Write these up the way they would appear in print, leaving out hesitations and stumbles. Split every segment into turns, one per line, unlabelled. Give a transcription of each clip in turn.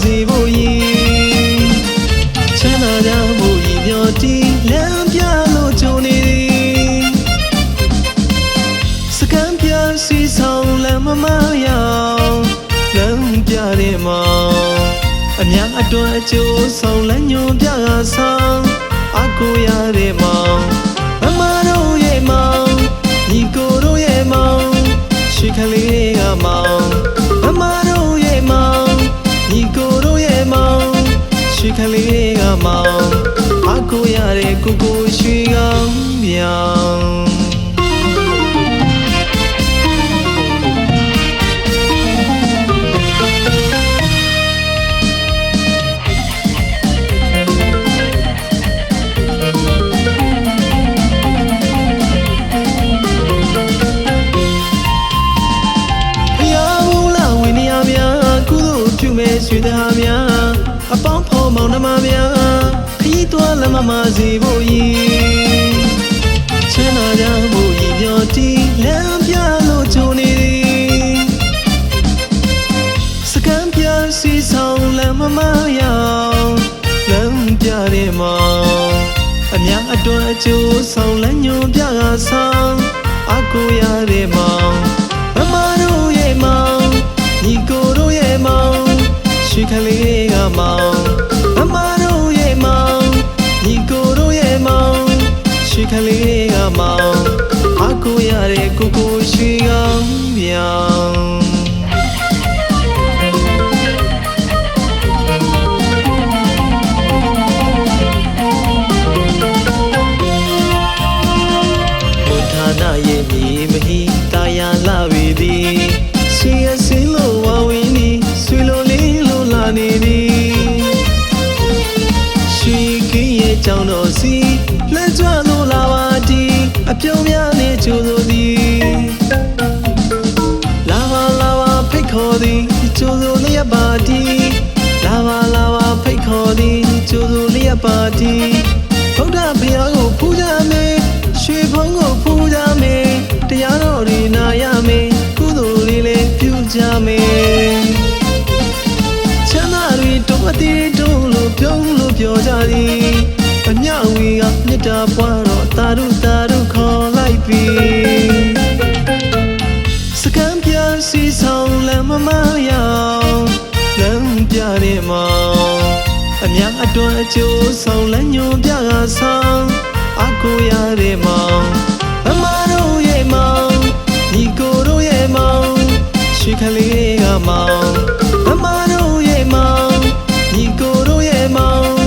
စီဖို့ရည်ချမ်းသာကြဖို့ရည်မျှော်တီးလမ်းပြလို့ကြုံနေသည်စကံပြစီဆောင်လမ်းမမရောက်လမ်းပြတဲ့မောင်အများအတွက်အကျိုးဆောင်လမ်းညွန်ပြဆောင်အကူရတဲ့မောင်မမတို့ရဲ့မောင်ညီကိုတို့ရဲ့မောင်ရှိခလေးကမောင်မမတို့ရဲ့မောင်ညီကိုတို့ရဲ့မောင်ရှိခလေးကမောင်အကူရတဲ့ကိုကိုရှိကောင်းပြောင်းရွှေသားများအပေါင်းဖော်မောင်နှမများခရီးသွားလမ်းမစီဖို့ရည်ချမ်းသာကြဖို့ရည်မျှော်တီးလမ်းပြလို့ကြုံနေသည်စကံပြစီဆောင်လမ်းမရောက်လမ်းပြတဲ့မောင်အများအတွက်အကျိုးဆောင်လမ်းညွန်ပြဆောင်အကူရတဲ့မောင်မမတို့ရဲ့မောင်ညီကိုတို့ရဲ့မောင်ရှိခလေးကမောင်မမတို့ရဲ့မောင်ညီကိုတို့ရဲ့မောင်ရှိခလေးကမောင်အကူရတဲ့ကိုကိုရှိကောင်းပြောင်းဘုရားနာရဲ့မြေမဟိတာယာလာဝီသည်ဆွေအစင်းလို့ဝါဝင်းနီဆွေလိုလေးလိုလာနေသည်ရွှေကင်းရဲ့ကြောင်တော်စီလက်ကြွလို့လာပါတီအပြုံးများနဲ့ကြိုးစိုးသည်လာပါလာပါဖိတ်ခေါ်သည်ကြိုးစိုးလျက်ပါတီလာပါလာပါဖိတ်ခေါ်သည်ကြိုးစိုးလျက်ပါတီဗုဒ္ဓဘုရားကိုဖူးကြမယ်ရွှေဘုံကိုဖူးကြမယ်တရားတော်တွေနာရမယ်ကုသိုလ်တွေလည်းပြုကြမယ်ချမ်းသာတွေတို့အသေးတို့လို့ပြုံးလို့ပြောကြသည်အမြဝီကမြတ်တာပွားတော့တာရုခေါ်လိုက်ပြီစကံပြစီဆောင်လမ်းမရောက်လမ်းပြတဲ့မောင်အများအတွက်အကျိုးဆောင်လမ်းညွန်ပြဆောင်အကူရတဲ့မောင်မမတို့ရဲ့မောင်ညီကိုတို့ရဲ့မောင်ရှိခလေးကမောင်မမတို့ရဲ့မောင်ညီကိုတို့ရဲ့မောင်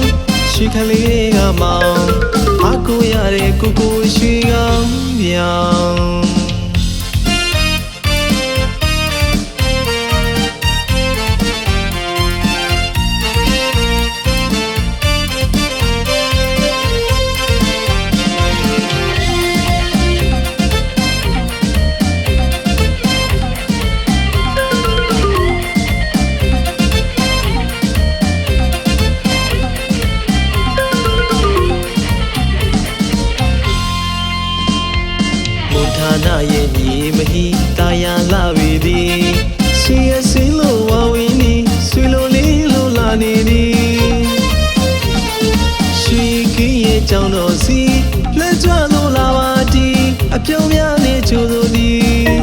ရှိခလေးကမောင်အကူရတဲ့ကိုကိုရှိကောင်းပြောင်းနာရဲ့မြေမဟိတာယာလာဝီသည်ဆွေအစင်းလို့ဝါဝင်းနီဆွေလိုလေးလိုလာနေသည်ရွှေကင်းရဲ့ကြောင်တော်စီလက်ကြွလို့လာပါတီအပြုံးများနဲ့ကြိုးစိုးသည်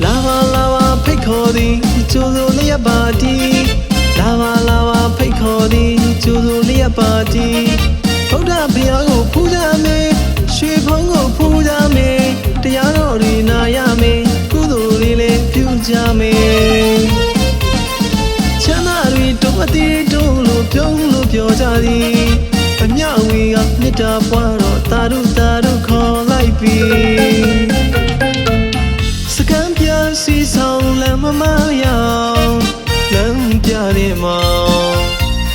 လာပါလာပါဖိတ်ခေါ်သည်ကြိုးစိုးလျက်ပါတီလာပါလာပါဖိတ်ခေါ်သည်ကြိုးစိုးလျက်ပါတီဗုဒ္ဓဘုရားကိုဖူးကြမယ်ရွှေဘုံကိုဖူးကြမယ်တရားတော်တွေနာရမယ်ကုသိုလ်တွေလည်းပြုကြမယ်ချမ်းသာတွေတို့အသေးတို့လို့ပြုံးလို့ပြောကြသည်အမြဝီကမြတ်တာပွားတော့တာရုခေါ်လိုက်ပြီစကံပြစီဆောင်လမ်းမရောက်လမ်းပြတဲ့မောင်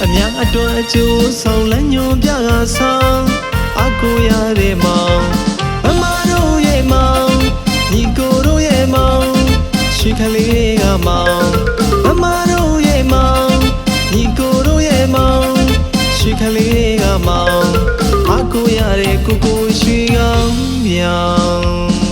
အများအတွက်အကျိုးဆောင်လမ်းညွန်ပြဆောင်အကူရတဲ့မောင်မမတို့ရဲ့မောင်ညီကိုတို့ရဲ့မောင်ရှိခလေးကမောင်မမတို့ရဲ့မောင်ညီကိုတို့ရဲ့မောင်ရှိခလေးကမောင်အကူရတဲ့ကိုကိုရှိကောင်းပြောင်း